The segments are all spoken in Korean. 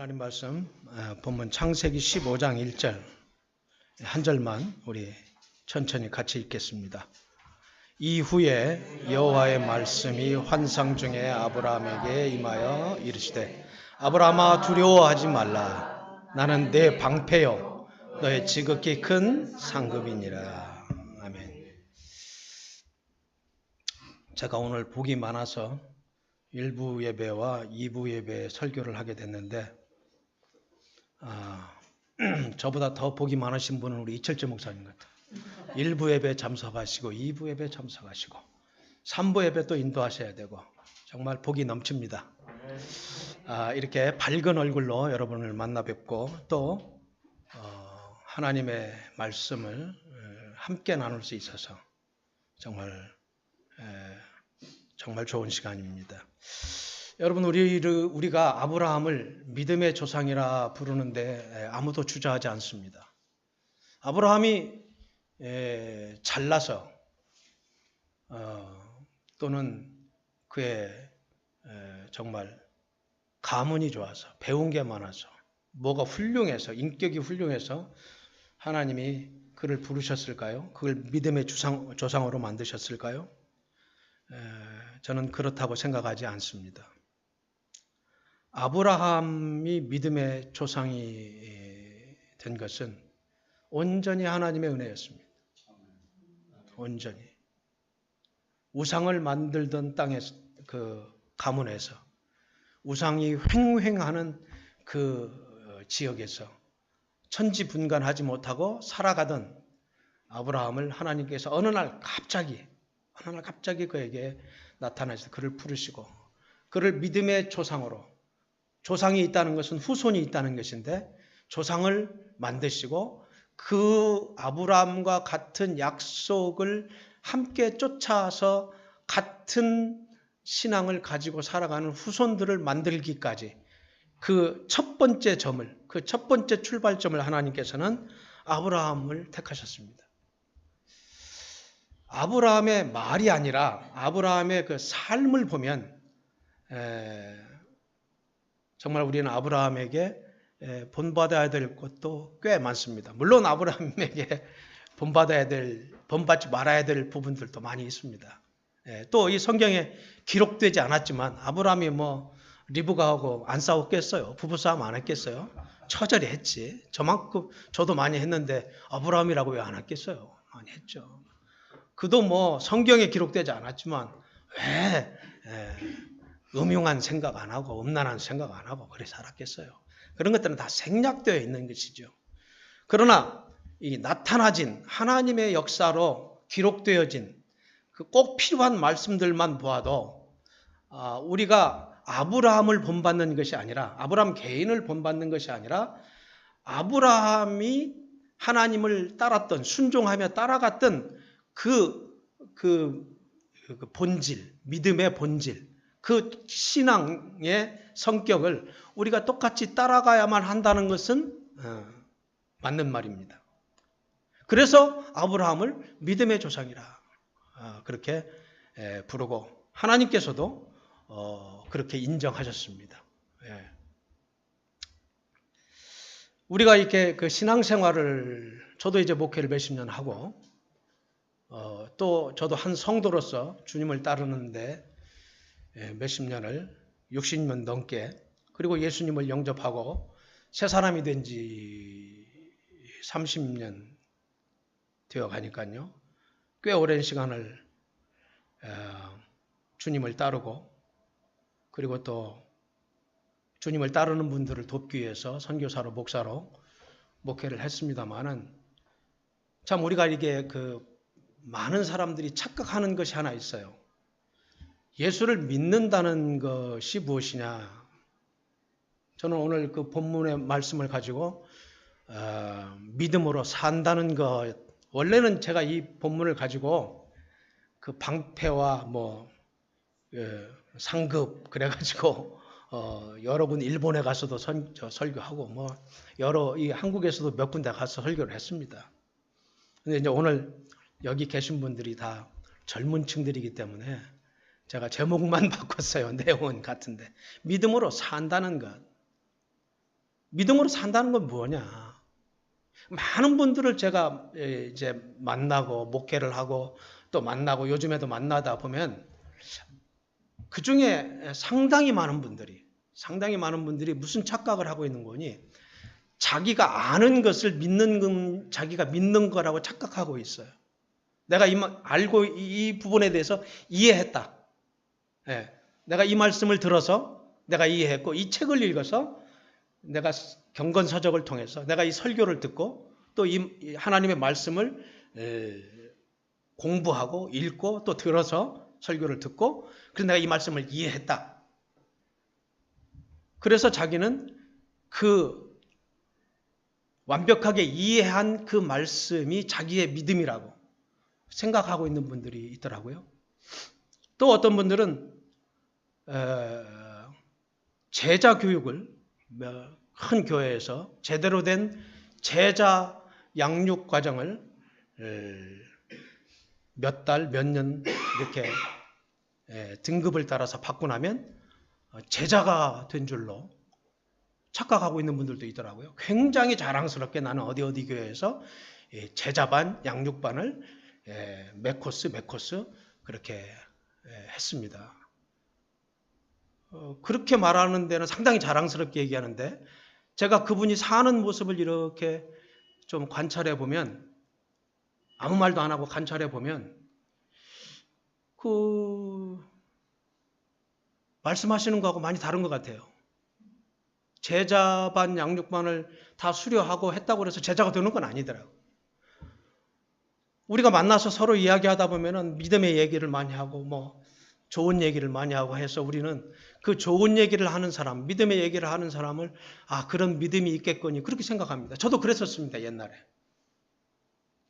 하나님 말씀 본문 창세기 15장 1절 한 절만 우리 천천히 같이 읽겠습니다. 이후에 여호와의 말씀이 환상 중에 아브라함에게 임하여 이르시되 아브라함아 두려워하지 말라. 나는 내 방패요 너의 지극히 큰 상급이니라. 아멘. 제가 오늘 복이 많아서 1부 예배와 2부 예배 설교를 하게 됐는데 저보다 더 복이 많으신 분은 우리 이철재 목사님 같아요. 1부 예배 참석하시고 2부 예배 참석하시고 3부 예배 또 인도하셔야 되고 정말 복이 넘칩니다. 이렇게 밝은 얼굴로 여러분을 만나 뵙고 또 하나님의 말씀을 함께 나눌 수 있어서 정말 좋은 시간입니다. 여러분 우리가 아브라함을 믿음의 조상이라 부르는데 아무도 주저하지 않습니다. 아브라함이 잘나서 또는 그의 정말 가문이 좋아서 배운 게 많아서 뭐가 훌륭해서 인격이 훌륭해서 하나님이 그를 부르셨을까요? 그걸 믿음의 조상으로 만드셨을까요? 저는 그렇다고 생각하지 않습니다. 아브라함이 믿음의 조상이 된 것은 온전히 하나님의 은혜였습니다. 온전히. 우상을 만들던 땅에서 그 가문에서 우상이 횡행하는 그 지역에서 천지분간하지 못하고 살아가던 아브라함을 하나님께서 어느 날 갑자기 그에게 나타나셔서 그를 부르시고 그를 믿음의 조상으로, 조상이 있다는 것은 후손이 있다는 것인데 조상을 만드시고 그 아브라함과 같은 약속을 함께 쫓아서 같은 신앙을 가지고 살아가는 후손들을 만들기까지 그 첫 번째 출발점을 하나님께서는 아브라함을 택하셨습니다. 아브라함의 말이 아니라 아브라함의 그 삶을 보면 정말 우리는 아브라함에게 본받아야 될 것도 꽤 많습니다. 물론 아브라함에게 본받지 말아야 될 부분들도 많이 있습니다. 또 이 성경에 기록되지 않았지만 아브라함이 리브가하고 안 싸웠겠어요? 부부싸움 안 했겠어요? 처절히 했지. 저만큼 저도 많이 했는데 아브라함이라고 왜 안 했겠어요? 많이 했죠. 그도 성경에 기록되지 않았지만 왜 음흉한 생각 안 하고 음란한 생각 안 하고 그래 살았겠어요. 그런 것들은 다 생략되어 있는 것이죠. 그러나 이 나타나진 하나님의 역사로 기록되어진 그 꼭 필요한 말씀들만 보아도 우리가 아브라함을 본받는 것이 아니라 아브라함 개인을 본받는 것이 아니라 아브라함이 하나님을 따랐던 순종하며 따라갔던 그 본질, 믿음의 본질, 그 신앙의 성격을 우리가 똑같이 따라가야만 한다는 것은 맞는 말입니다. 그래서 아브라함을 믿음의 조상이라 그렇게 부르고 하나님께서도 그렇게 인정하셨습니다. 우리가 이렇게 그 신앙생활을 저도 이제 목회를 몇십 년 하고 또 저도 한 성도로서 주님을 따르는데 몇십 년을 60년 넘게 그리고 예수님을 영접하고 새 사람이 된 지 30년 되어 가니까요. 꽤 오랜 시간을 주님을 따르고 그리고 또 주님을 따르는 분들을 돕기 위해서 선교사로 목사로 목회를 했습니다마는 참 우리가 이게 많은 사람들이 착각하는 것이 하나 있어요. 예수를 믿는다는 것이 무엇이냐? 저는 오늘 그 본문의 말씀을 가지고 믿음으로 산다는 것, 원래는 제가 이 본문을 가지고 그 방패와 상급 그래가지고 여러 군 일본에 가서도 설교하고 이 한국에서도 몇 군데 가서 설교를 했습니다. 근데 이제 오늘 여기 계신 분들이 다 젊은 층들이기 때문에 제가 제목만 바꿨어요. 내용은 같은데 믿음으로 산다는 것. 믿음으로 산다는 건 뭐냐? 많은 분들을 제가 이제 만나고 목회를 하고 또 만나고 요즘에도 만나다 보면 그 중에 상당히 많은 분들이 무슨 착각을 하고 있는 거니? 자기가 아는 것을 자기가 믿는 거라고 착각하고 있어요. 내가 알고 이 부분에 대해서 이해했다. 예, 내가 이 말씀을 들어서 내가 이해했고 이 책을 읽어서 내가 경건서적을 통해서 내가 이 설교를 듣고 또 이 하나님의 말씀을 공부하고 읽고 또 들어서 설교를 듣고 그래서 내가 이 말씀을 이해했다. 그래서 자기는 그 완벽하게 이해한 그 말씀이 자기의 믿음이라고 생각하고 있는 분들이 있더라고요. 또 어떤 분들은 제자 교육을 큰 교회에서 제대로 된 제자 양육 과정을 몇 달, 몇 년 이렇게 등급을 따라서 받고 나면 제자가 된 줄로 착각하고 있는 분들도 있더라고요. 굉장히 자랑스럽게 나는 어디 교회에서 제자반, 양육반을 몇 코스 그렇게 했습니다. 그렇게 말하는 데는 상당히 자랑스럽게 얘기하는데 제가 그분이 사는 모습을 이렇게 좀 관찰해 보면 아무 말도 안 하고 관찰해 보면 그 말씀하시는 거하고 많이 다른 것 같아요. 제자반, 양육반을 다 수료하고 했다고 해서 제자가 되는 건 아니더라고요. 우리가 만나서 서로 이야기하다 보면은 믿음의 얘기를 많이 하고 뭐 좋은 얘기를 많이 하고 해서 우리는 그 좋은 얘기를 하는 사람, 믿음의 얘기를 하는 사람을 그런 믿음이 있겠거니 그렇게 생각합니다. 저도 그랬었습니다, 옛날에.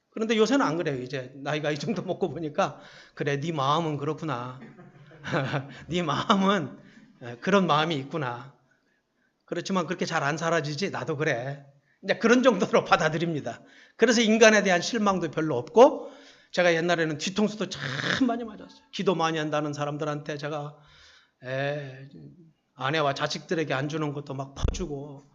그런데 요새는 안 그래요. 이제 나이가 이 정도 먹고 보니까 그래, 네 마음은 그렇구나. 네 마음은 그런 마음이 있구나. 그렇지만 그렇게 잘 안 사라지지 나도 그래. 이제 그런 정도로 받아들입니다. 그래서 인간에 대한 실망도 별로 없고 제가 옛날에는 뒤통수도 참 많이 맞았어요. 기도 많이 한다는 사람들한테 제가 아내와 자식들에게 안 주는 것도 막 퍼주고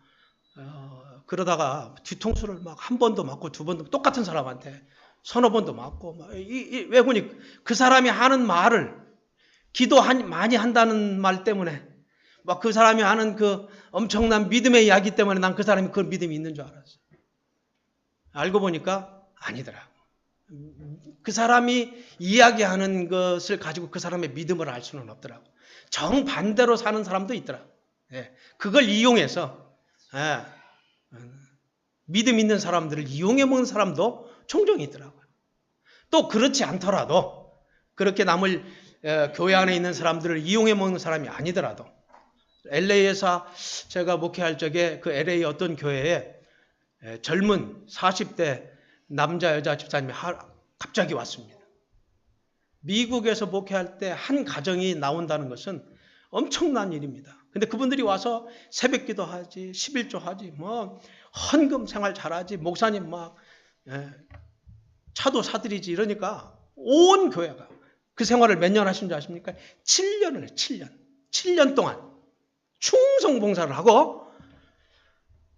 그러다가 뒤통수를 막 한 번도 맞고 두 번도 똑같은 사람한테 서너 번도 맞고 왜 그러니 그 사람이 하는 말을 기도 많이 한다는 말 때문에 막 그 사람이 하는 그 엄청난 믿음의 이야기 때문에 난 그 사람이 그 믿음이 있는 줄 알았어요. 알고 보니까 아니더라고. 그 사람이 이야기하는 것을 가지고 그 사람의 믿음을 알 수는 없더라고. 정반대로 사는 사람도 있더라고. 그걸 이용해서 믿음 있는 사람들을 이용해 먹는 사람도 종종 있더라고요. 또 그렇지 않더라도 그렇게 남을 교회 안에 있는 사람들을 이용해 먹는 사람이 아니더라도 LA에서 제가 목회할 적에 그 LA 어떤 교회에 젊은 40대 남자 여자 집사님이 갑자기 왔습니다. 미국에서 목회할 때 한 가정이 나온다는 것은 엄청난 일입니다. 근데 그분들이 와서 새벽기도 하지, 11조 하지, 뭐 헌금 생활 잘하지, 목사님 막 차도 사드리지 이러니까 온 교회가 그 생활을 몇 년 하신 줄 아십니까? 7년을 해요. 7년 동안 충성 봉사를 하고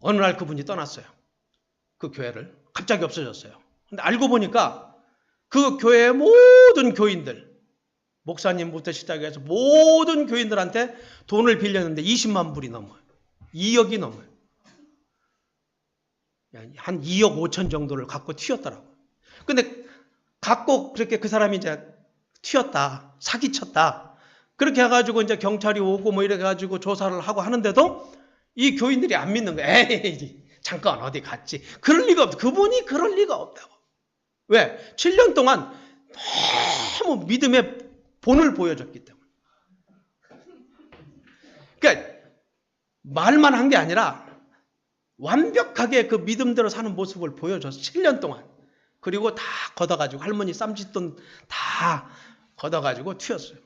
어느 날 그분이 떠났어요. 그 교회를. 갑자기 없어졌어요. 근데 알고 보니까 그 교회의 모든 교인들, 목사님부터 시작해서 모든 교인들한테 돈을 빌렸는데 20만 불이 넘어요. 2억이 넘어요. 한 2억 5천 정도를 갖고 튀었더라고요. 근데 갖고 그렇게 그 사람이 이제 튀었다, 사기쳤다. 그렇게 해가지고 이제 경찰이 오고 뭐 이래 가지고 조사를 하고 하는데도 이 교인들이 안 믿는 거예요. 에이, 잠깐 어디 갔지? 그럴 리가 없다. 그분이 그럴 리가 없다고. 왜? 7년 동안 너무 믿음의 본을 보여줬기 때문에. 그러니까 말만 한 게 아니라 완벽하게 그 믿음대로 사는 모습을 보여줘서 7년 동안. 그리고 다 걷어가지고 할머니 쌈짓돈 다 걷어가지고 튀었어요.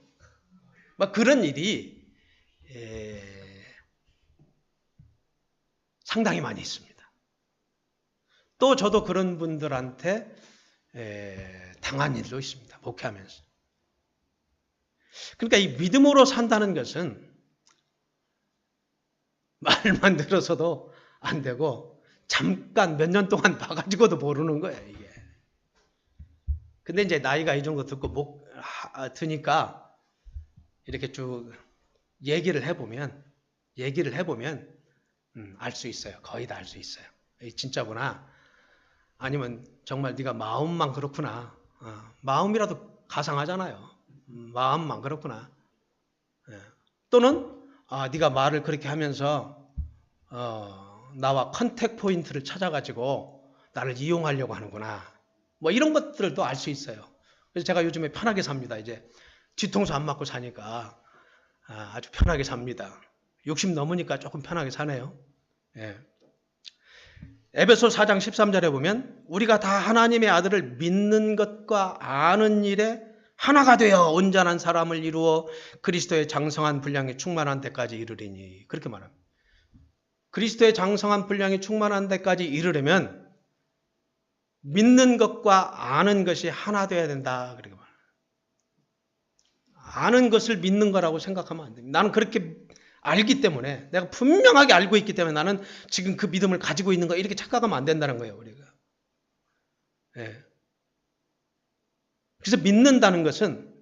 막 그런 일이 상당히 많이 있습니다. 또 저도 그런 분들한테 당한 일도 있습니다. 목회하면서. 그러니까 이 믿음으로 산다는 것은 말만 들어서도 안 되고 잠깐 몇 년 동안 봐가지고도 모르는 거예요, 이게. 근데 이제 나이가 이 정도 드니까 이렇게 쭉 얘기를 해보면 알 수 있어요. 거의 다 알 수 있어요. 진짜구나. 아니면 정말 네가 마음만 그렇구나. 마음이라도 가상하잖아요. 마음만 그렇구나. 또는 네가 말을 그렇게 하면서 나와 컨택 포인트를 찾아가지고 나를 이용하려고 하는구나. 뭐 이런 것들도 알 수 있어요. 그래서 제가 요즘에 편하게 삽니다. 이제 뒤통수 안 맞고 사니까 아주 편하게 삽니다. 60 넘으니까 조금 편하게 사네요. 예. 에베소 4장 13절에 보면 우리가 다 하나님의 아들을 믿는 것과 아는 일에 하나가 되어 온전한 사람을 이루어 그리스도의 장성한 분량이 충만한 데까지 이르리니, 그렇게 말합니다. 그리스도의 장성한 분량이 충만한 데까지 이르려면 믿는 것과 아는 것이 하나 되어야 된다, 그렇게 말합니다. 아는 것을 믿는 거라고 생각하면 안 됩니다. 나는 그렇게 알기 때문에, 내가 분명하게 알고 있기 때문에 나는 지금 그 믿음을 가지고 있는 거, 이렇게 착각하면 안 된다는 거예요, 우리가. 예. 그래서 믿는다는 것은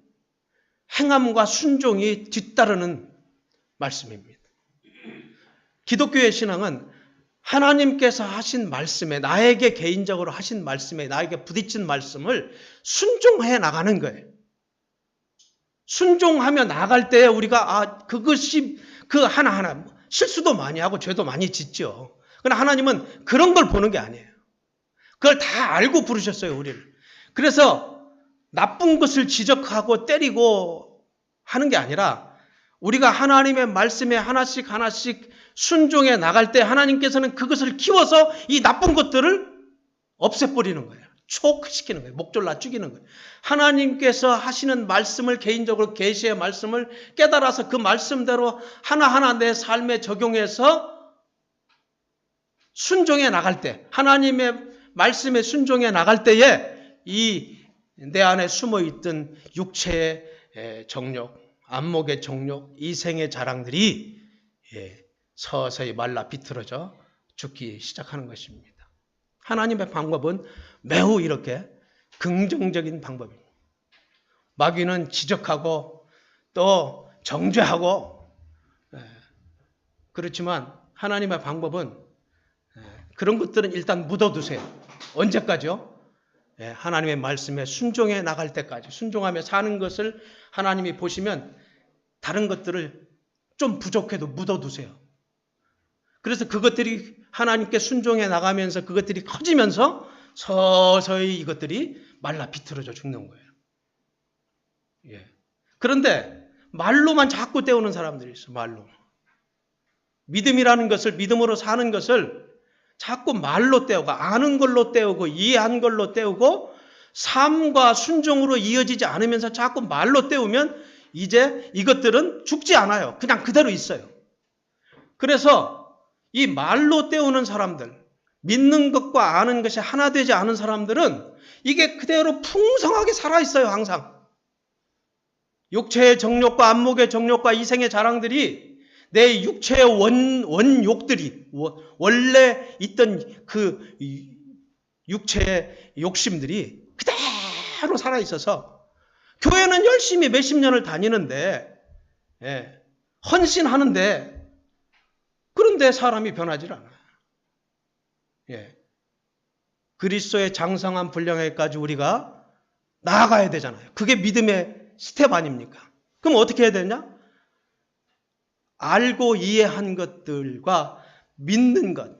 행함과 순종이 뒤따르는 말씀입니다. 기독교의 신앙은 하나님께서 하신 말씀에, 나에게 개인적으로 하신 말씀에, 나에게 부딪힌 말씀을 순종해 나가는 거예요. 순종하며 나갈 때 우리가 그것이 그 하나하나 실수도 많이 하고 죄도 많이 짓죠. 그러나 하나님은 그런 걸 보는 게 아니에요. 그걸 다 알고 부르셨어요, 우리를. 그래서 나쁜 것을 지적하고 때리고 하는 게 아니라 우리가 하나님의 말씀에 하나씩 순종해 나갈 때 하나님께서는 그것을 키워서 이 나쁜 것들을 없애버리는 거예요. 초크시키는 거예요. 목졸라 죽이는 거예요. 하나님께서 하시는 말씀을, 개인적으로 계시의 말씀을 깨달아서 그 말씀대로 하나하나 내 삶에 적용해서 순종해 나갈 때, 하나님의 말씀에 순종해 나갈 때에 이 내 안에 숨어있던 육체의 정욕, 안목의 정욕, 이생의 자랑들이 서서히 말라 비틀어져 죽기 시작하는 것입니다. 하나님의 방법은 매우 이렇게 긍정적인 방법입니다. 마귀는 지적하고 또 정죄하고, 그렇지만 하나님의 방법은 그런 것들은 일단 묻어두세요. 언제까지요? 하나님의 말씀에 순종해 나갈 때까지, 순종하며 사는 것을 하나님이 보시면 다른 것들을 좀 부족해도 묻어두세요. 그래서 그것들이 하나님께 순종해 나가면서 그것들이 커지면서 서서히 이것들이 말라 비틀어져 죽는 거예요. 그런데 말로만 자꾸 때우는 사람들이 있어요. 말로. 믿음이라는 것을, 믿음으로 사는 것을 자꾸 말로 때우고, 아는 걸로 때우고, 이해한 걸로 때우고, 삶과 순종으로 이어지지 않으면서 자꾸 말로 때우면 이제 이것들은 죽지 않아요. 그냥 그대로 있어요. 그래서 이 말로 때우는 사람들, 믿는 것과 아는 것이 하나 되지 않은 사람들은 이게 그대로 풍성하게 살아있어요, 항상. 육체의 정욕과 안목의 정욕과 이생의 자랑들이 내 육체의 원욕들이, 원래 있던 그 육체의 욕심들이 그대로 살아있어서 교회는 열심히 몇십 년을 다니는데, 헌신하는데, 그런데 사람이 변하질 않아요. 그리스도의 장성한 분량에까지 우리가 나아가야 되잖아요. 그게 믿음의 스텝 아닙니까? 그럼 어떻게 해야 되냐? 알고 이해한 것들과 믿는 것,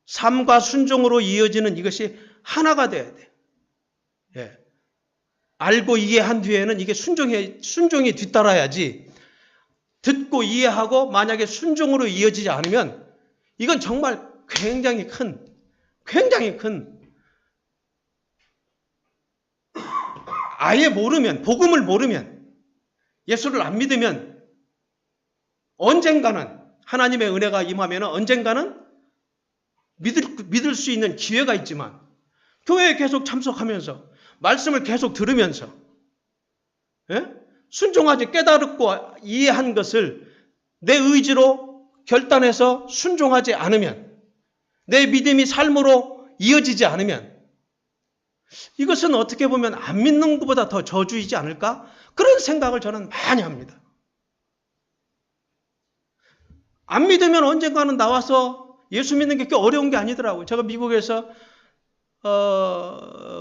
삶과 순종으로 이어지는 이것이 하나가 돼야 돼. 알고 이해한 뒤에는 이게 순종이 뒤따라야지, 듣고 이해하고 만약에 순종으로 이어지지 않으면 이건 정말 굉장히 큰 아예 모르면, 복음을 모르면, 예수를 안 믿으면 언젠가는 하나님의 은혜가 임하면 언젠가는 믿을 수 있는 기회가 있지만, 교회에 계속 참석하면서 말씀을 계속 들으면서 순종하지, 깨달았고 이해한 것을 내 의지로 결단해서 순종하지 않으면, 내 믿음이 삶으로 이어지지 않으면 이것은 어떻게 보면 안 믿는 것보다 더 저주이지 않을까? 그런 생각을 저는 많이 합니다. 안 믿으면 언젠가는 나와서 예수 믿는 게 그렇게 어려운 게 아니더라고요. 제가 미국에서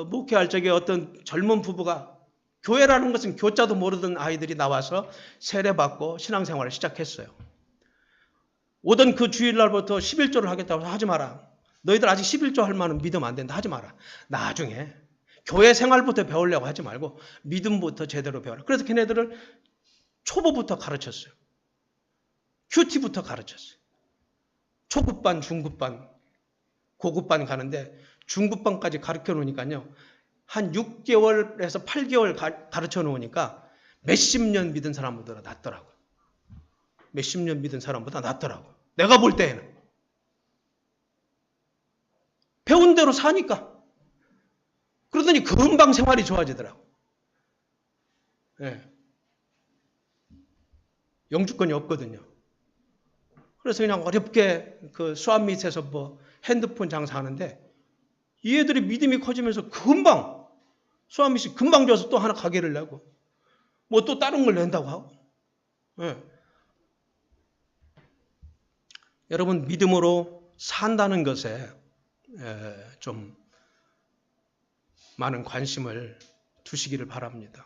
목회할 적에 어떤 젊은 부부가 교회라는 것은 교자도 모르던 아이들이 나와서 세례받고 신앙생활을 시작했어요. 오던 그 주일날부터 11조를 하겠다고 해서 하지 마라. 너희들 아직 11조 할 만한 믿음 안 된다. 하지 마라. 나중에 교회 생활부터 배우려고 하지 말고 믿음부터 제대로 배워라. 그래서 걔네들을 초보부터 가르쳤어요. 큐티부터 가르쳤어요. 초급반, 중급반, 고급반 가는데 중급반까지 가르쳐 놓으니까요. 한 6개월에서 8개월 가르쳐 놓으니까 몇십 년 믿은 사람보다 낫더라고요. 몇십 년 믿은 사람보다 낫더라고요. 내가 볼 때에는. 배운 대로 사니까. 그러더니 금방 생활이 좋아지더라고요. 네. 영주권이 없거든요. 그래서 그냥 어렵게 그 수암밑에서 뭐 핸드폰 장사하는데 이 애들이 믿음이 커지면서 금방 수암밑이 금방 줘서 또 하나 가게를 내고 뭐 또 다른 걸 낸다고 하고. 네. 여러분 믿음으로 산다는 것에 좀 많은 관심을 두시기를 바랍니다.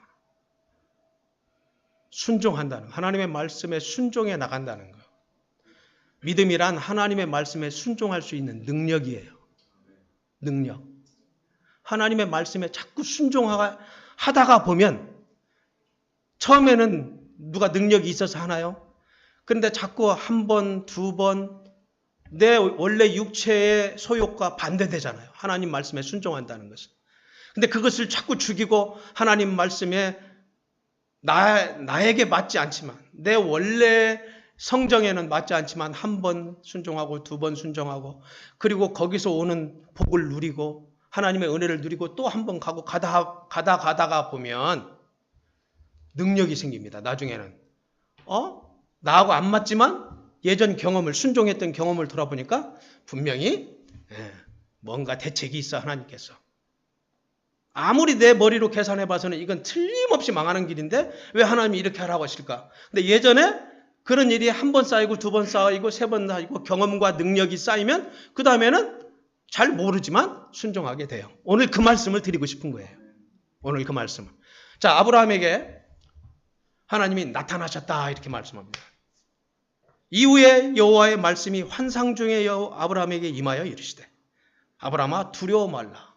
순종한다는, 하나님의 말씀에 순종해 나간다는 것. 믿음이란 하나님의 말씀에 순종할 수 있는 능력이에요. 능력. 하나님의 말씀에 자꾸 순종하다가 보면 처음에는 누가 능력이 있어서 하나요? 그런데 자꾸 한 번, 두 번 내 원래 육체의 소욕과 반대되잖아요. 하나님 말씀에 순종한다는 것은. 근데 그것을 자꾸 죽이고 하나님 말씀에 나에게 맞지 않지만 내 원래 성정에는 맞지 않지만 한 번 순종하고 두 번 순종하고 그리고 거기서 오는 복을 누리고 하나님의 은혜를 누리고 또 한 번 가고 가다가 보면 능력이 생깁니다. 나중에는 나하고 안 맞지만 예전 경험을 순종했던 경험을 돌아보니까 분명히 뭔가 대책이 있어 하나님께서. 아무리 내 머리로 계산해 봐서는 이건 틀림없이 망하는 길인데 왜 하나님이 이렇게 하라고 하실까? 근데 예전에 그런 일이 한 번 쌓이고 두 번 쌓이고 세 번 쌓이고 경험과 능력이 쌓이면 그 다음에는 잘 모르지만 순종하게 돼요. 오늘 그 말씀을 드리고 싶은 거예요. 오늘 그 말씀을. 자, 아브라함에게 하나님이 나타나셨다 이렇게 말씀합니다. 이후에 여호와의 말씀이 환상 중에 아브라함에게 임하여 이르시되 아브라함아 두려워 말라.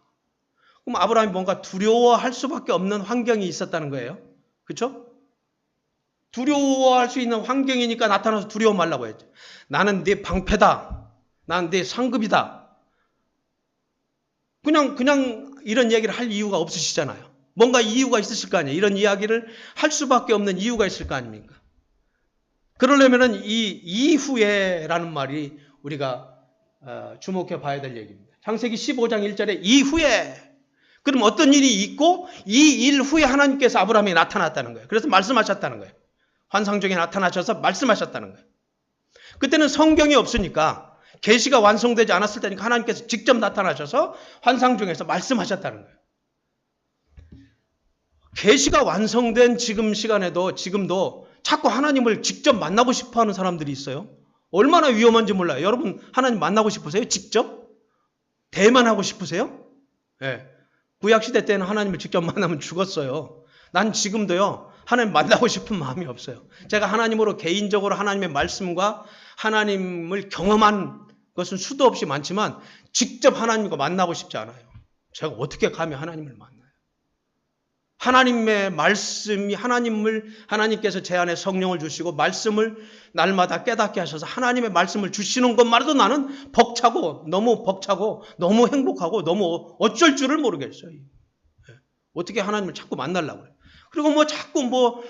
그럼 아브라함이 뭔가 두려워할 수밖에 없는 환경이 있었다는 거예요. 그렇죠? 두려워할 수 있는 환경이니까 나타나서 두려워 말라고 했죠. 나는 네 방패다. 나는 네 상급이다. 그냥 이런 얘기를 할 이유가 없으시잖아요. 뭔가 이유가 있으실 거 아니에요. 이런 이야기를 할 수밖에 없는 이유가 있을 거 아닙니까? 그러려면은 이 이후에라는 말이 우리가 주목해 봐야 될 얘기입니다. 창세기 15장 1절에 이후에. 그럼 어떤 일이 있고 이 일 후에 하나님께서 아브라함에 나타났다는 거예요. 그래서 말씀하셨다는 거예요. 환상 중에 나타나셔서 말씀하셨다는 거예요. 그때는 성경이 없으니까 계시가 완성되지 않았을 때니까 하나님께서 직접 나타나셔서 환상 중에서 말씀하셨다는 거예요. 계시가 완성된 지금 시간에도 지금도 자꾸 하나님을 직접 만나고 싶어하는 사람들이 있어요. 얼마나 위험한지 몰라요. 여러분 하나님 만나고 싶으세요? 직접? 대만하고 싶으세요? 네. 구약시대 때는 하나님을 직접 만나면 죽었어요. 난 지금도요. 하나님 만나고 싶은 마음이 없어요. 제가 하나님으로 개인적으로 하나님의 말씀과 하나님을 경험한 것은 수도 없이 많지만 직접 하나님과 만나고 싶지 않아요. 제가 어떻게 감히 하나님을 만나요? 하나님의 말씀이 하나님께서 제 안에 성령을 주시고 말씀을 날마다 깨닫게 하셔서 하나님의 말씀을 주시는 것만으로도 나는 벅차고 너무 행복하고 너무 어쩔 줄을 모르겠어요. 어떻게 하나님을 자꾸 만나려고 그래요. 그리고 뭐 자꾸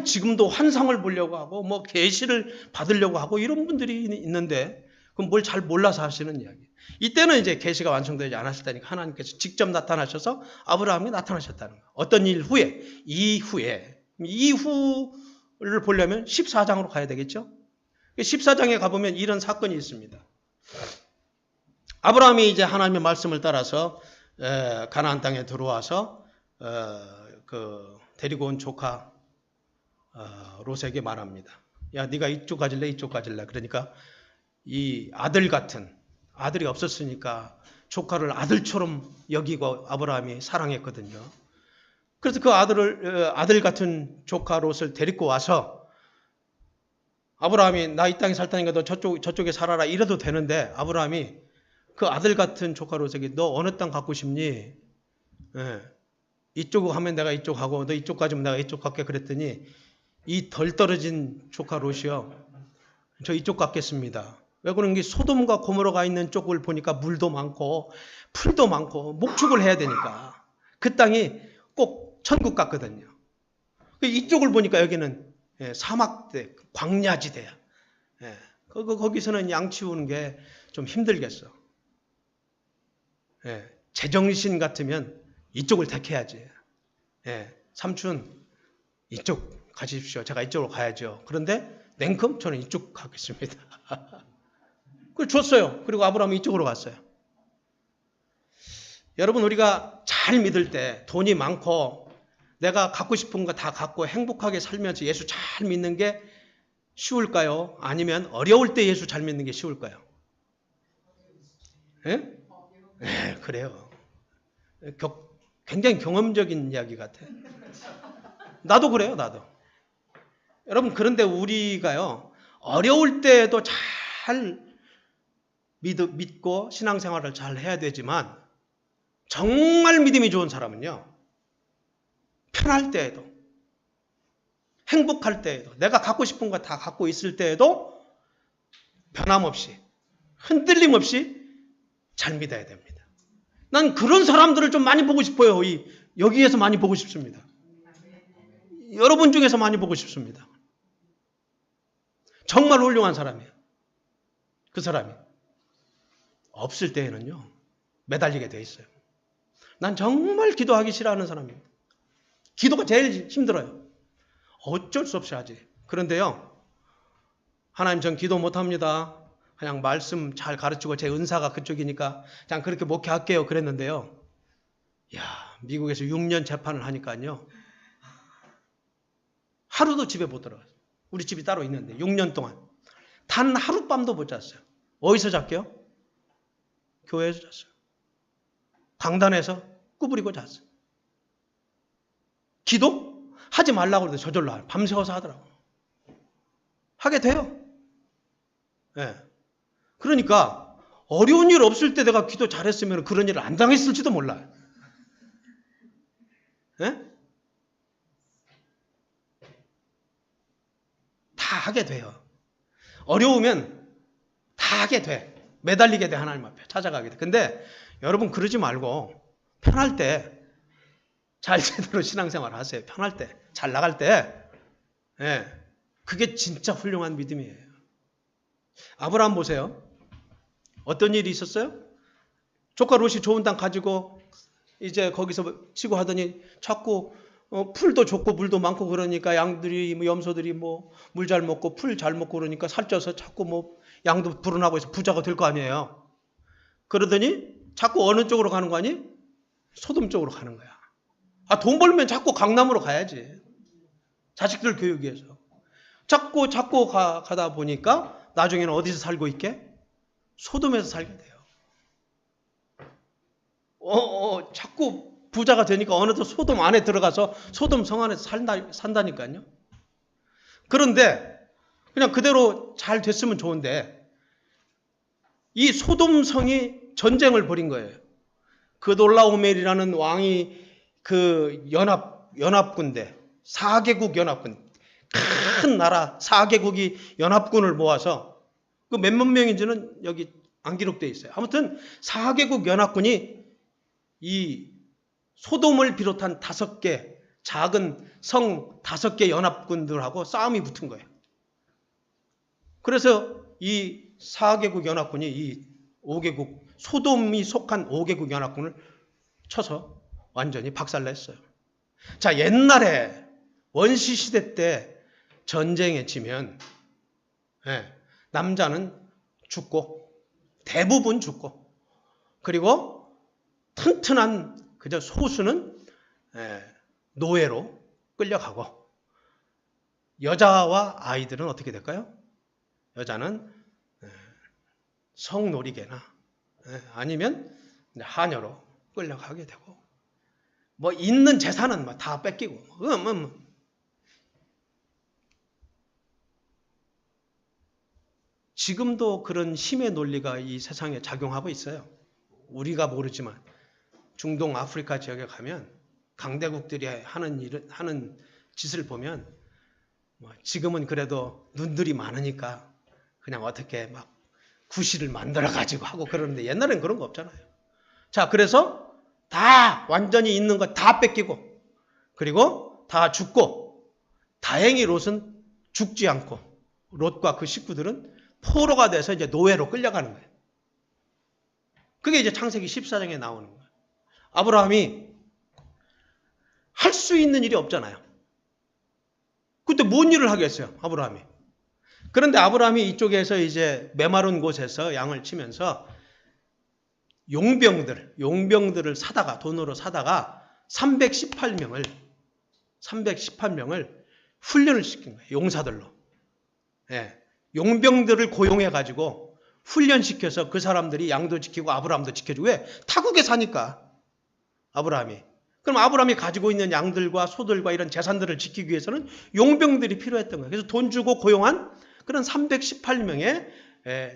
지금도 환상을 보려고 하고 뭐 계시를 받으려고 하고 이런 분들이 있는데 그럼 뭘 잘 몰라서 하시는 이야기. 이때는 이제 계시가 완성되지 않았을 때니까 하나님께서 직접 나타나셔서 아브라함에 나타나셨다는 거예요. 어떤 일 후에? 이후를 보려면 14장으로 가야 되겠죠? 14장에 가보면 이런 사건이 있습니다. 아브라함이 이제 하나님의 말씀을 따라서 가나안 땅에 들어와서 데리고 온 조카 롯에게 말합니다. 야, 네가 이쪽 가질래 이쪽 가질래. 그러니까 이 아들 같은, 아들이 없었으니까 조카를 아들처럼 여기고 아브라함이 사랑했거든요. 그래서 그 아들 같은 조카 롯을 데리고 와서 아브라함이 나 이 땅에 살 테니까 너 저쪽에 살아라 이래도 되는데, 아브라함이 그 아들 같은 조카 롯에게 너 어느 땅 갖고 싶니? 이쪽 하면 내가 이쪽 하고 너 이쪽 가지면 내가 이쪽 갈게. 그랬더니 이 덜 떨어진 조카 롯이요, 저 이쪽 갖겠습니다. 왜 그런 게 소돔과 고모라가 있는 쪽을 보니까 물도 많고 풀도 많고 목축을 해야 되니까 그 땅이 꼭 천국 같거든요. 이쪽을 보니까 여기는 사막대, 광야지대야. 거기서는 양 치우는 게 좀 힘들겠어. 제정신 같으면 이쪽을 택해야지. 삼촌 이쪽 가십시오. 제가 이쪽으로 가야죠. 그런데 냉큼 저는 이쪽 가겠습니다. 그걸 줬어요. 그리고 아브라함이 이쪽으로 갔어요. 여러분, 우리가 잘 믿을 때 돈이 많고 내가 갖고 싶은 거 다 갖고 행복하게 살면서 예수 잘 믿는 게 쉬울까요? 아니면 어려울 때 예수 잘 믿는 게 쉬울까요? 그래요. 굉장히 경험적인 이야기 같아. 나도 그래요, 나도. 여러분, 그런데 우리가요, 어려울 때도 잘 믿고 신앙생활을 잘 해야 되지만, 정말 믿음이 좋은 사람은요, 편할 때에도, 행복할 때에도, 내가 갖고 싶은 거 다 갖고 있을 때에도 변함없이, 흔들림 없이 잘 믿어야 됩니다. 난 그런 사람들을 좀 많이 보고 싶어요. 여기에서 많이 보고 싶습니다. 여러분 중에서 많이 보고 싶습니다. 정말 훌륭한 사람이에요. 그 사람이. 없을 때에는요, 매달리게 돼 있어요. 난 정말 기도하기 싫어하는 사람이에요. 기도가 제일 힘들어요. 어쩔 수 없이 하지. 그런데요, 하나님, 전 기도 못합니다. 그냥 말씀 잘 가르치고 제 은사가 그쪽이니까 그냥 그렇게 목회할게요. 그랬는데요. 미국에서 6년 재판을 하니까요, 하루도 집에 못 들어갔어요. 우리 집이 따로 있는데 6년 동안 단 하룻밤도 못 잤어요. 어디서 잤게요? 교회에서 잤어요. 강단에서 구부리고 잤어요. 기도? 하지 말라고 그래도 저절로 밤새워서 하더라고요. 하게 돼요. 그러니까 어려운 일 없을 때 내가 기도 잘했으면 그런 일을 안 당했을지도 몰라요. 다 하게 돼요. 어려우면 다 하게 돼. 매달리게 돼. 하나님 앞에 찾아가게 돼. 근데 여러분, 그러지 말고 편할 때 잘 제대로 신앙생활 하세요. 편할 때, 잘 나갈 때. 그게 진짜 훌륭한 믿음이에요. 아브라함 보세요. 어떤 일이 있었어요? 조카 롯이 좋은 땅 가지고 이제 거기서 치고 하더니 자꾸 풀도 좋고 물도 많고 그러니까 양들이, 염소들이 물 잘 먹고 풀 잘 먹고 그러니까 살쪄서 자꾸 양도 불어나고 해서 부자가 될 거 아니에요. 그러더니 자꾸 어느 쪽으로 가는 거 아니? 소돔 쪽으로 가는 거야. 돈 벌면 자꾸 강남으로 가야지. 자식들 교육 위해서. 자꾸 가다 보니까 나중에는 어디서 살고 있게? 소돔에서 살게 돼요. 자꾸 부자가 되니까 어느덧 소돔 안에 들어가서 소돔 성 안에서 산다니까요. 그런데 그냥 그대로 잘 됐으면 좋은데 이 소돔 성이 전쟁을 벌인 거예요. 그돌라오멜이라는 왕이 그 연합군대, 4개국 연합군, 큰 나라 4개국이 연합군을 모아서 그 몇몇 명인지는 여기 안 기록되어 있어요. 아무튼 4개국 연합군이 이 소돔을 비롯한 5개 작은 성 5개 연합군들하고 싸움이 붙은 거예요. 그래서 이 4개국 연합군이 이 5개국, 소돔이 속한 5개국 연합군을 쳐서 완전히 박살냈어요. 자, 옛날에 원시시대 때 전쟁에 지면 남자는 죽고, 대부분 죽고, 그리고 튼튼한 그저 소수는 노예로 끌려가고, 여자와 아이들은 어떻게 될까요? 여자는 성놀이개나 아니면 하녀로 끌려가게 되고, 뭐 있는 재산은 다 뺏기고, 지금도 그런 힘의 논리가 이 세상에 작용하고 있어요. 우리가 모르지만 중동 아프리카 지역에 가면 강대국들이 하는 짓을 보면 지금은 그래도 눈들이 많으니까 그냥 어떻게 막 구실을 만들어 가지고 하고 그러는데 옛날엔 그런 거 없잖아요. 자, 그래서 다 완전히 있는 거 다 뺏기고, 그리고 다 죽고, 다행히 롯은 죽지 않고 롯과 그 식구들은 포로가 돼서 이제 노예로 끌려가는 거예요. 그게 이제 창세기 14장에 나오는 거예요. 아브라함이 할 수 있는 일이 없잖아요. 그때 뭔 일을 하겠어요, 아브라함이. 그런데 아브라함이 이쪽에서 이제 메마른 곳에서 양을 치면서 용병들을 사다가, 돈으로 사다가 318명을 훈련을 시킨 거예요. 용사들로. 용병들을 고용해가지고 훈련시켜서 그 사람들이 양도 지키고 아브라함도 지켜주고. 왜? 타국에 사니까 아브라함이. 그럼 아브라함이 가지고 있는 양들과 소들과 이런 재산들을 지키기 위해서는 용병들이 필요했던 거예요. 그래서 돈 주고 고용한 그런 318명의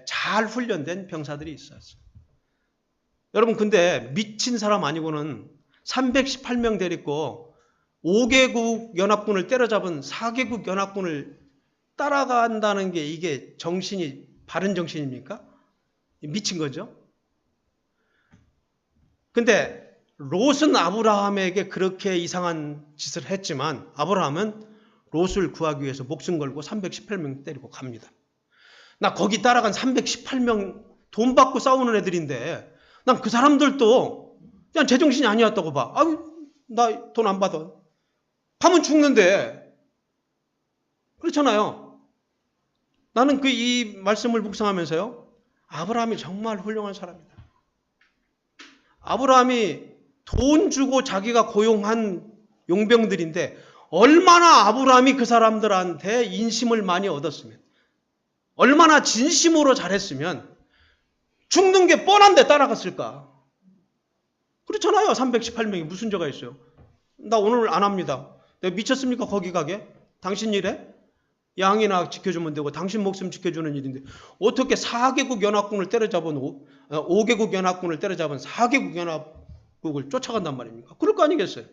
잘 훈련된 병사들이 있었어요. 여러분, 근데 미친 사람 아니고는 318명 데리고 5개국 연합군을 때려잡은 4개국 연합군을 따라간다는 게 이게 정신이 바른 정신입니까? 미친 거죠. 근데 롯은 아브라함에게 그렇게 이상한 짓을 했지만 아브라함은 롯을 구하기 위해서 목숨 걸고 318명 때리고 갑니다. 나 거기 따라간 318명 돈 받고 싸우는 애들인데 난 그 사람들도 그냥 제정신이 아니었다고 봐. 나 돈 안 받아. 가면 죽는데. 그렇잖아요. 나는 이 말씀을 묵상하면서요, 아브라함이 정말 훌륭한 사람이다. 아브라함이 돈 주고 자기가 고용한 용병들인데 얼마나 아브라함이 그 사람들한테 인심을 많이 얻었으면, 얼마나 진심으로 잘했으면 죽는 게 뻔한데 따라갔을까. 그렇잖아요. 318명이 무슨 죄가 있어요. 나 오늘 안 합니다. 내가 미쳤습니까? 거기 가게? 당신 일에? 양이나 지켜주면 되고 당신 목숨 지켜주는 일인데 어떻게 4개국 연합군을 때려잡은 5개국 연합군을 때려잡은 4개국 연합국을 쫓아간단 말입니까? 그럴 거 아니겠어요?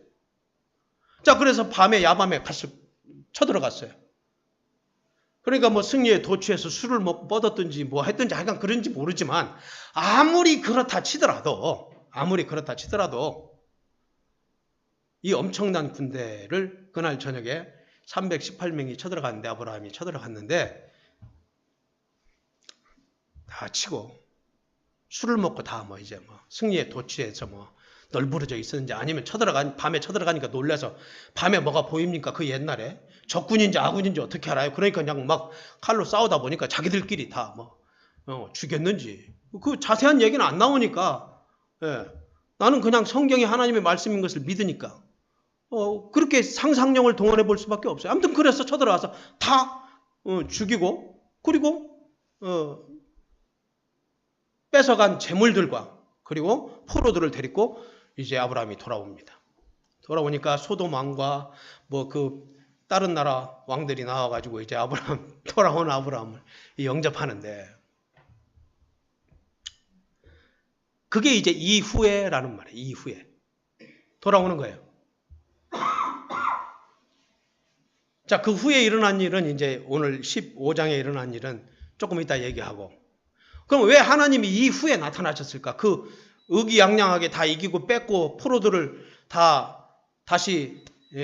자, 그래서 야밤에 쳐들어갔어요. 그러니까 뭐 승리에 도취해서 술을 먹고 뻗었든지 뭐 했든지 하여간 그런지 모르지만 아무리 그렇다 치더라도 이 엄청난 군대를 그날 저녁에 318명이 쳐들어갔는데, 아브라함이 쳐들어갔는데 다 치고 술을 먹고 다 이제 승리에 도취해서 널브러져 있었는지 아니면 밤에 쳐들어가니까 놀라서 밤에 뭐가 보입니까? 그 옛날에 적군인지 아군인지 어떻게 알아요? 그러니까 그냥 막 칼로 싸우다 보니까 자기들끼리 다 죽였는지 그 자세한 얘기는 안 나오니까, 나는 그냥 성경이 하나님의 말씀인 것을 믿으니까 그렇게 상상력을 동원해 볼 수밖에 없어요. 아무튼 그래서 쳐들어와서 다 죽이고, 그리고 뺏어간 재물들과 그리고 포로들을 데리고 이제 아브라함이 돌아옵니다. 돌아오니까 소돔 왕과 다른 나라 왕들이 나와가지고 이제 돌아온 아브라함을 영접하는데, 그게 이제 이후에라는 말이에요. 이후에 돌아오는 거예요. 자, 그 후에 일어난 일은 이제 오늘 15장에 일어난 일은 조금 이따 얘기하고, 그럼 왜 하나님이 이후에 나타나셨을까? 그 의기양양하게 다 이기고 뺏고 포로들을 다시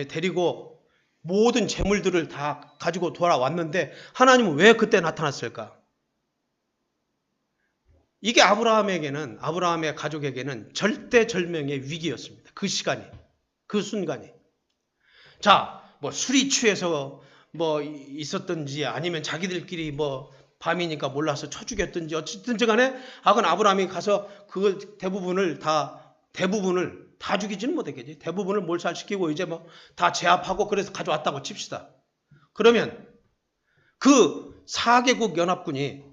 데리고 모든 재물들을 다 가지고 돌아왔는데 하나님은 왜 그때 나타났을까? 이게 아브라함의 가족에게는 절대절명의 위기였습니다. 그 시간이, 그 순간이. 자, 술이 취해서 있었든지 아니면 자기들끼리 밤이니까 몰라서 쳐 죽였든지 어쨌든지 간에 하건 아브라함이 가서 그 대부분을 다 죽이지는 못했겠지. 대부분을 몰살시키고 이제 뭐 다 제압하고 그래서 가져왔다고 칩시다. 그러면 그 4개국 연합군이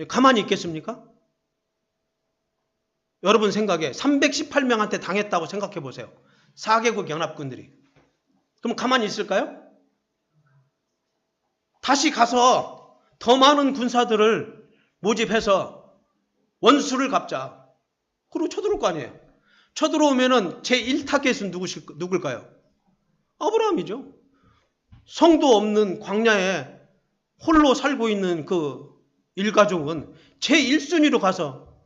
가만히 있겠습니까? 여러분 생각에 318명한테 당했다고 생각해 보세요. 4개국 연합군들이. 그럼 가만히 있을까요? 다시 가서 더 많은 군사들을 모집해서 원수를 갚자. 그리고 쳐들어올 거 아니에요. 쳐들어오면은 제1타겟은 누굴까요? 아브라함이죠. 성도 없는 광야에 홀로 살고 있는 그 일가족은 제1순위로 가서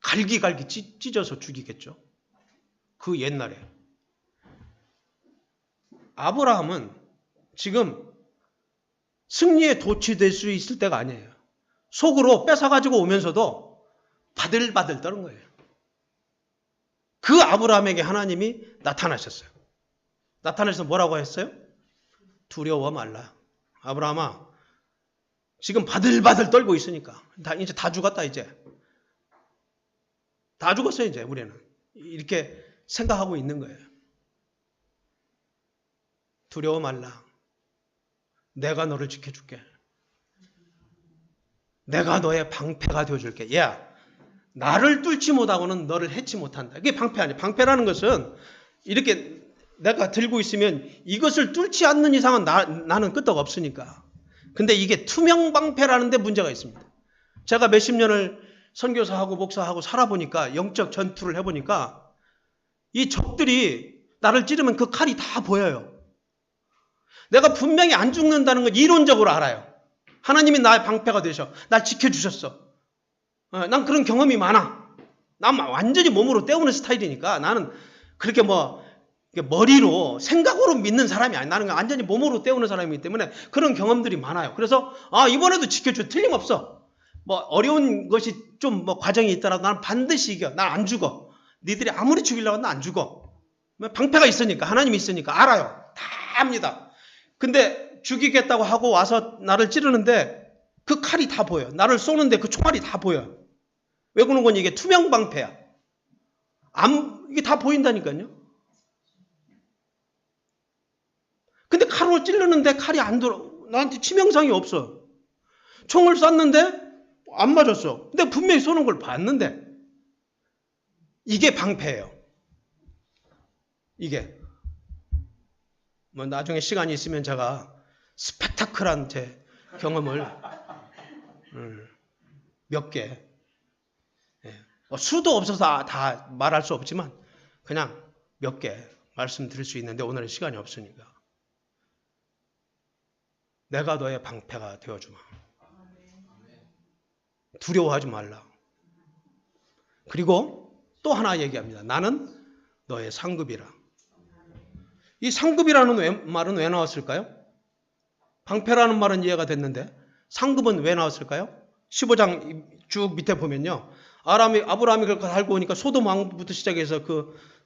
갈기갈기 찢어서 죽이겠죠. 그 옛날에. 아브라함은 지금 승리에 도취될 수 있을 때가 아니에요. 속으로 뺏어가지고 오면서도 바들바들 떠는 거예요. 그 아브라함에게 하나님이 나타나셨어요. 나타나셔서 뭐라고 했어요? 두려워 말라. 아브라함아, 지금 바들바들 떨고 있으니까. 이제 다 죽었다, 이제. 다 죽었어요, 이제, 우리는. 이렇게 생각하고 있는 거예요. 두려워 말라. 내가 너를 지켜줄게. 내가 너의 방패가 되어줄게. 야, 나를 뚫지 못하고는 너를 해치 못한다. 이게 방패 아니에요. 방패라는 것은 이렇게 내가 들고 있으면 이것을 뚫지 않는 이상은 나는 끄떡 없으니까. 근데 이게 투명 방패라는 데 문제가 있습니다. 제가 몇십 년을 선교사하고 목사하고 살아보니까, 영적 전투를 해보니까 이 적들이 나를 찌르면 그 칼이 다 보여요. 내가 분명히 안 죽는다는 걸 이론적으로 알아요. 하나님이 나의 방패가 되셔. 날 지켜주셨어. 난 그런 경험이 많아. 난 완전히 몸으로 때우는 스타일이니까 나는 그렇게 머리로 생각으로 믿는 사람이 아니야. 나는 완전히 몸으로 때우는 사람이기 때문에 그런 경험들이 많아요. 그래서 이번에도 지켜줘. 틀림없어. 어려운 것이 좀 과정이 있더라도 나는 반드시 이겨. 난 안 죽어. 니들이 아무리 죽이려고 하면 난 안 죽어. 방패가 있으니까, 하나님이 있으니까 알아요. 다 압니다. 근데 죽이겠다고 하고 와서 나를 찌르는데 그 칼이 다 보여. 나를 쏘는데 그 총알이 다 보여. 왜 그런 거니? 이게 투명 방패야. 이게 다 보인다니까요. 근데 칼로 찌르는데 칼이 안 들어. 나한테 치명상이 없어. 총을 쐈는데 안 맞았어. 근데 분명히 쏘는 걸 봤는데. 이게 방패예요. 이게. 나중에 시간이 있으면 제가 스펙타클한 제 경험을 몇 개. 수도 없어서 다 말할 수 없지만 그냥 몇 개 말씀드릴 수 있는데 오늘은 시간이 없으니까. 내가 너의 방패가 되어주마. 두려워하지 말라. 그리고 또 하나 얘기합니다. 나는 너의 상급이라. 이 상급이라는 말은 왜 나왔을까요? 방패라는 말은 이해가 됐는데 상급은 왜 나왔을까요? 15장 쭉 밑에 보면요. 아브라함이 그렇게 살고 오니까 소돔 왕부터 시작해서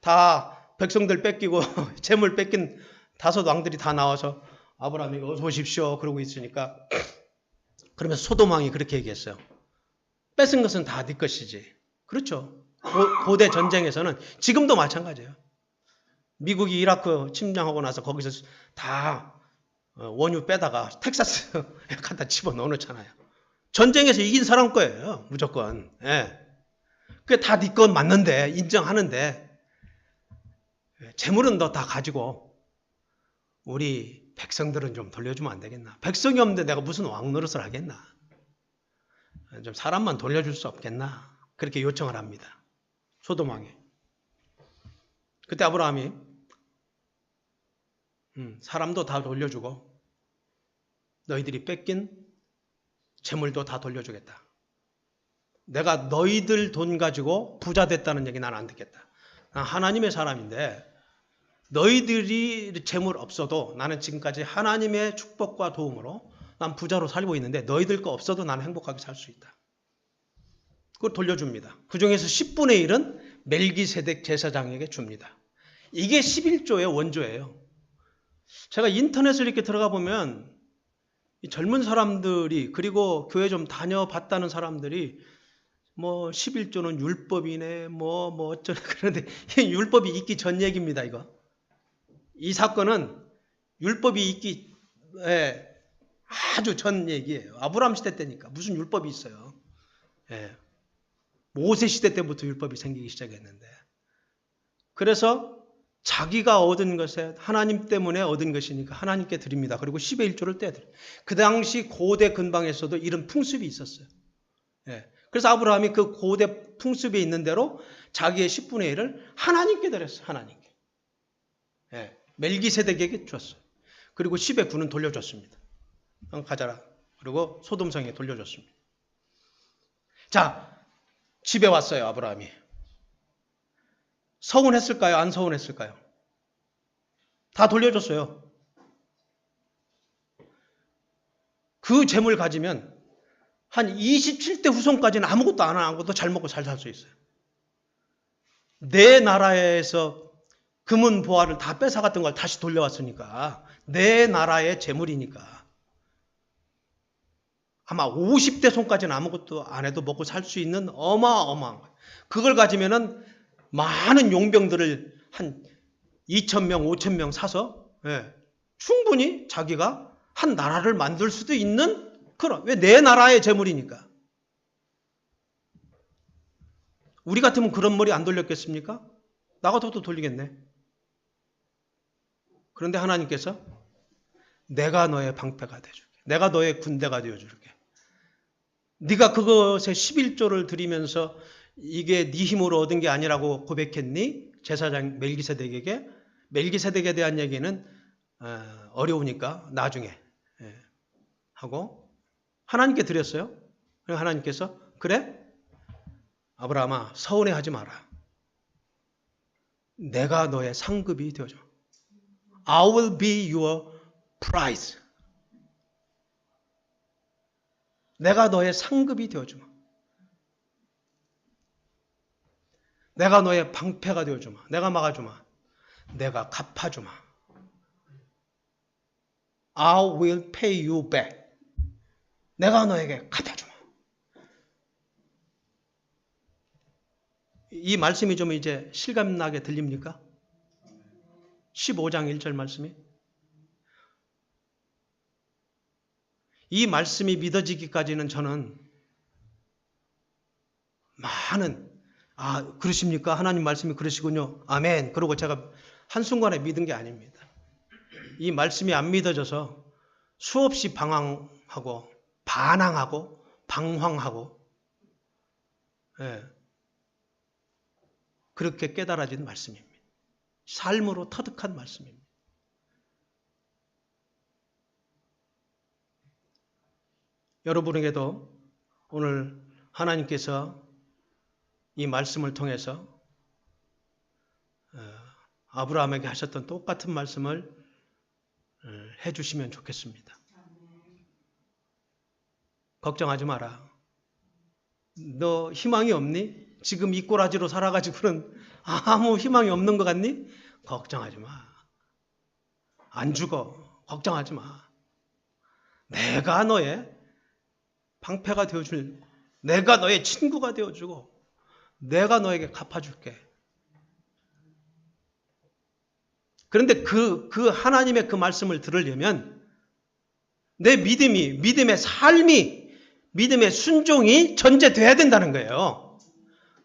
다 백성들 뺏기고 재물 뺏긴 5 왕들이 다 나와서 아브라함이 어서 오십시오 그러고 있으니까, 그러면 소돔 왕이 그렇게 얘기했어요. 뺏은 것은 다 네 것이지. 그렇죠. 고대 전쟁에서는 지금도 마찬가지예요. 미국이 이라크 침략하고 나서 거기서 다 원유 빼다가 텍사스에 갖다 집어넣어놓잖아요. 전쟁에서 이긴 사람 거예요. 무조건. 예. 그게 다 네 건 맞는데, 인정하는데, 재물은 너 다 가지고 우리 백성들은 좀 돌려주면 안 되겠나? 백성이 없는데 내가 무슨 왕 노릇을 하겠나? 좀 사람만 돌려줄 수 없겠나? 그렇게 요청을 합니다. 소돔 왕이. 그때 아브라함이 사람도 다 돌려주고 너희들이 뺏긴 재물도 다 돌려주겠다. 내가 너희들 돈 가지고 부자 됐다는 얘기 난 안 듣겠다. 난 하나님의 사람인데 너희들이 재물 없어도 나는 지금까지 하나님의 축복과 도움으로 난 부자로 살고 있는데 너희들 거 없어도 나는 행복하게 살 수 있다. 그걸 돌려줍니다. 그 중에서 10분의 1은 멜기세덱 제사장에게 줍니다. 이게 11조의 원조예요. 제가 인터넷을 이렇게 들어가 보면 이 젊은 사람들이 그리고 교회 좀 다녀봤다는 사람들이 뭐 11조는 율법이네 뭐 어쩌네 그런데 율법이 있기 전 얘기입니다. 이거. 이 사건은 율법이 있기 아주 전 얘기예요. 아브라함 시대 때니까 무슨 율법이 있어요. 예. 모세 시대 때부터 율법이 생기기 시작했는데 그래서 자기가 얻은 것에 하나님 때문에 얻은 것이니까 하나님께 드립니다. 그리고 10의 1조를 떼드려요. 그 당시 고대 근방에서도 이런 풍습이 있었어요. 예. 그래서 아브라함이 그 고대 풍습에 있는 대로 자기의 10분의 1을 하나님께 드렸어요. 하나님께. 예. 멜기세덱에게 줬어요. 그리고 10의 9는 돌려줬습니다. 가져라. 그리고 소돔성에 돌려줬습니다. 자, 집에 왔어요. 아브라함이. 서운했을까요? 안 서운했을까요? 다 돌려줬어요. 그 재물 가지면 한 27대 후손까지는 아무것도 안 하고도 잘 먹고 잘 살 수 있어요. 내 나라에서 금은 보화를 다 뺏어갔던 걸 다시 돌려왔으니까 내 나라의 재물이니까 아마 50대 손까지는 아무것도 안 해도 먹고 살 수 있는 어마어마한 거예요. 그걸 가지면은 많은 용병들을 한 2,000명, 5,000명 사서 충분히 자기가 한 나라를 만들 수도 있는 그런, 왜 내 나라의 재물이니까. 우리 같으면 그런 머리 안 돌렸겠습니까? 나 같아도 돌리겠네. 그런데 하나님께서 내가 너의 방패가 되어줄게. 내가 너의 군대가 되어줄게. 네가 그것에 11조를 드리면서 이게 네 힘으로 얻은 게 아니라고 고백했니? 제사장 멜기세덱에게. 멜기세덱에 대한 얘기는 어려우니까 나중에 하고 하나님께 드렸어요. 그리고 하나님께서 그래? 아브라함아 서운해하지 마라. 내가 너의 상급이 되어줘. I will be your prize. 내가 너의 상급이 되어주마. 내가 너의 방패가 되어주마. 내가 막아주마. 내가 갚아주마. I will pay you back. 내가 너에게 갚아주마. 이 말씀이 좀 이제 실감나게 들립니까? 15장 1절 말씀이. 이 말씀이 믿어지기까지는 저는 많은 그러십니까? 하나님 말씀이 그러시군요. 아멘. 그러고 제가 한순간에 믿은 게 아닙니다. 이 말씀이 안 믿어져서 수없이 방황하고 반항하고 방황하고 그렇게 깨달아진 말씀입니다. 삶으로 터득한 말씀입니다. 여러분에게도 오늘 하나님께서 이 말씀을 통해서 아브라함에게 하셨던 똑같은 말씀을 해주시면 좋겠습니다. 걱정하지 마라. 너 희망이 없니? 지금 이 꼬라지로 살아가지고는 아무 희망이 없는 것 같니? 걱정하지 마. 안 죽어. 걱정하지 마. 내가 너의 방패가 되어줄, 내가 너의 친구가 되어주고 내가 너에게 갚아줄게. 그런데 그 하나님의 그 말씀을 들으려면 내 믿음의 삶이, 믿음의 순종이 전제돼야 된다는 거예요.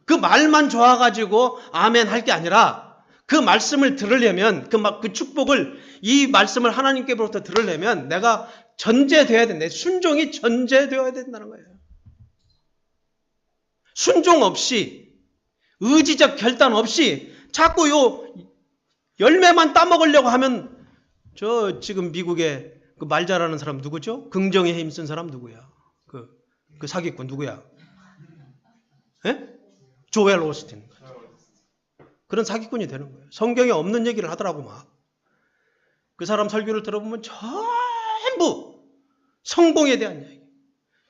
그 말만 좋아가지고 아멘 할 게 아니라 그 말씀을 들으려면 그 축복을, 이 말씀을 하나님께로부터 들으려면 내가 전제돼야 된다. 내 순종이 전제되어야 된다는 거예요. 순종 없이, 의지적 결단 없이 자꾸 요 열매만 따먹으려고 하면 지금 미국에 그 말 잘하는 사람 누구죠? 긍정의 힘 쓴 사람 누구야? 그 사기꾼 누구야? 조엘 오스틴. 그런 사기꾼이 되는 거예요. 성경에 없는 얘기를 하더라고 막. 그 사람 설교를 들어보면 전부 성공에 대한 이야기,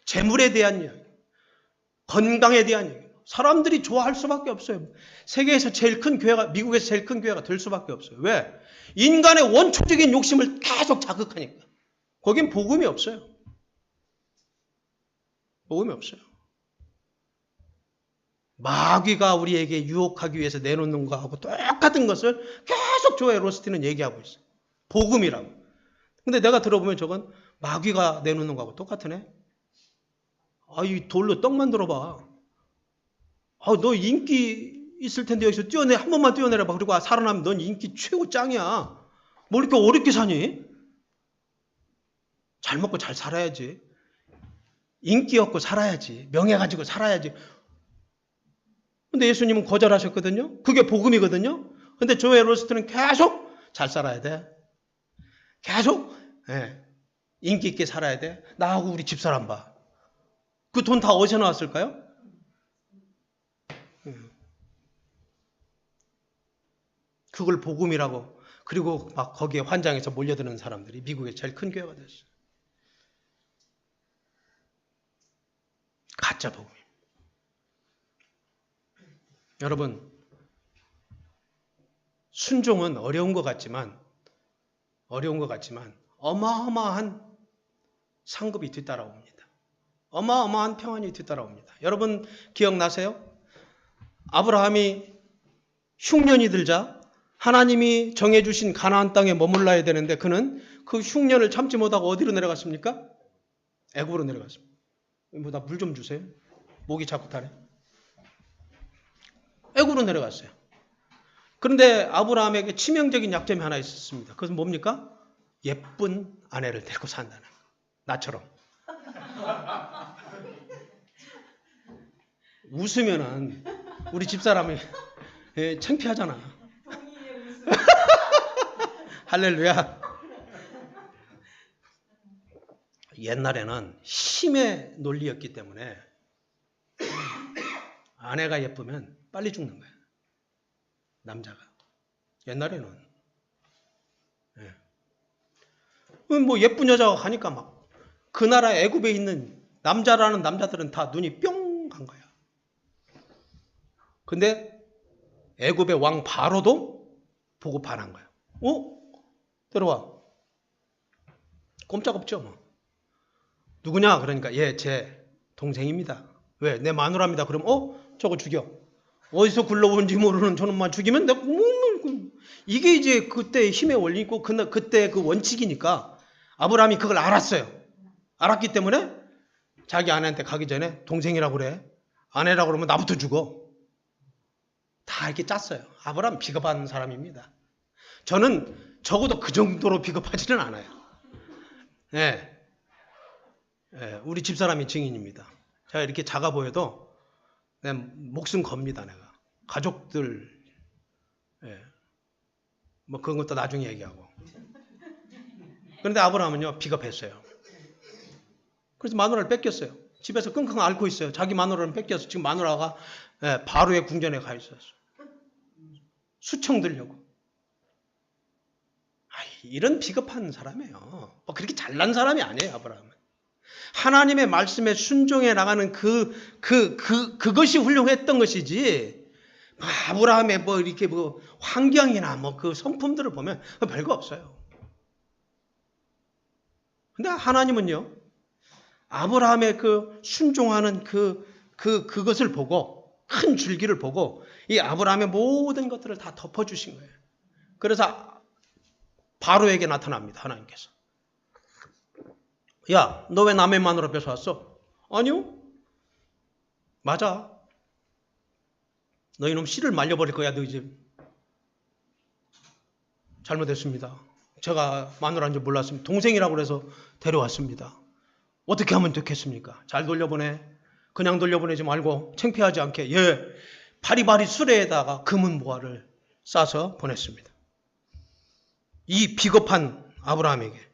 재물에 대한 이야기, 건강에 대한 이야기. 사람들이 좋아할 수밖에 없어요. 세계에서 제일 큰 교회가, 미국에서 제일 큰 교회가 될 수밖에 없어요. 왜? 인간의 원초적인 욕심을 계속 자극하니까. 거긴 복음이 없어요. 복음이 없어요. 마귀가 우리에게 유혹하기 위해서 내놓는 거하고 똑같은 것을 계속 조엘 오스틴은 얘기하고 있어요. 복음이라고. 근데 내가 들어보면 저건 마귀가 내놓는 거하고 똑같으네. 이 돌로 떡 만들어봐. 너 인기 있을 텐데 여기서 한 번만 뛰어내려봐. 그리고 살아나면 넌 인기 최고 짱이야. 뭐 이렇게 어렵게 사니? 잘 먹고 잘 살아야지. 인기 얻고 살아야지. 명예 가지고 살아야지. 근데 예수님은 거절하셨거든요. 그게 복음이거든요. 근데 조엘 오스틴은 계속 잘 살아야 돼. 계속 인기 있게 살아야 돼. 나하고 우리 집사람 봐. 그 돈 다 어디서 나왔을까요? 그걸 복음이라고. 그리고 막 거기에 환장해서 몰려드는 사람들이 미국의 제일 큰 교회가 됐어요. 가짜 복음. 여러분, 순종은 어려운 것 같지만 어마어마한 상급이 뒤따라옵니다. 어마어마한 평안이 뒤따라옵니다. 여러분 기억나세요? 아브라함이 흉년이 들자 하나님이 정해주신 가나안 땅에 머물러야 되는데 그는 그 흉년을 참지 못하고 어디로 내려갔습니까? 애굽으로 내려갔습니다. 나 물 좀 주세요. 목이 자꾸 타네. 애굽으로 내려갔어요. 그런데 아브라함에게 치명적인 약점이 하나 있었습니다. 그것은 뭡니까? 예쁜 아내를 데리고 산다는 거. 나처럼. 웃으면은 우리 집사람이 창피하잖아. 할렐루야. 옛날에는 힘의 논리였기 때문에 아내가 예쁘면 빨리 죽는 거야. 남자가. 옛날에는. 뭐 예쁜 여자가 가니까 막 그 나라 애굽에 있는 남자라는 남자들은 다 눈이 뿅 간 거야. 근데 애굽의 왕 바로도 보고 반한 거야. 들어와. 꼼짝없죠 뭐. 누구냐? 그러니까 제 동생입니다. 왜? 내 마누라입니다. 그럼 저거 죽여. 어디서 굴러온지 모르는 저놈만 죽이면 내가 이게 이제 그때의 힘의 원리고 그때 그 원칙이니까 아브라함이 그걸 알았어요. 알았기 때문에 자기 아내한테 가기 전에 동생이라고 그래. 아내라고 그러면 나부터 죽어. 다 이렇게 짰어요. 아브라함 비겁한 사람입니다. 저는 적어도 그 정도로 비겁하지는 않아요. 우리 집사람이 증인입니다. 제가 이렇게 작아 보여도 내 목숨 겁니다. 내가. 가족들 뭐 그런 것도 나중에 얘기하고. 그런데 아브라함은요 비겁했어요. 그래서 마누라를 뺏겼어요. 집에서 끙끙 앓고 있어요. 자기 마누라를 뺏겨서 지금 마누라가 바로의 궁전에 가 있었어요. 수청 들려고. 이런 비겁한 사람이에요. 그렇게 잘난 사람이 아니에요. 아브라함은. 하나님의 말씀에 순종해 나가는 그것이 훌륭했던 것이지. 아브라함의 이렇게 환경이나 그 성품들을 보면 별거 없어요. 근데 하나님은요, 아브라함의 그 순종하는 그것을 보고, 큰 줄기를 보고, 이 아브라함의 모든 것들을 다 덮어주신 거예요. 그래서 바로에게 나타납니다. 하나님께서. 야, 너 왜 남의 마누라 뺏어왔어? 아니요. 맞아. 너 이놈 씨를 말려버릴 거야, 너 이제. 잘못했습니다. 제가 마누라인 줄 몰랐습니다. 동생이라고 그래서 데려왔습니다. 어떻게 하면 좋겠습니까? 잘 돌려보내. 그냥 돌려보내지 말고 창피하지 않게 바리바리 수레에다가 금은 보화를 싸서 보냈습니다. 이 비겁한 아브라함에게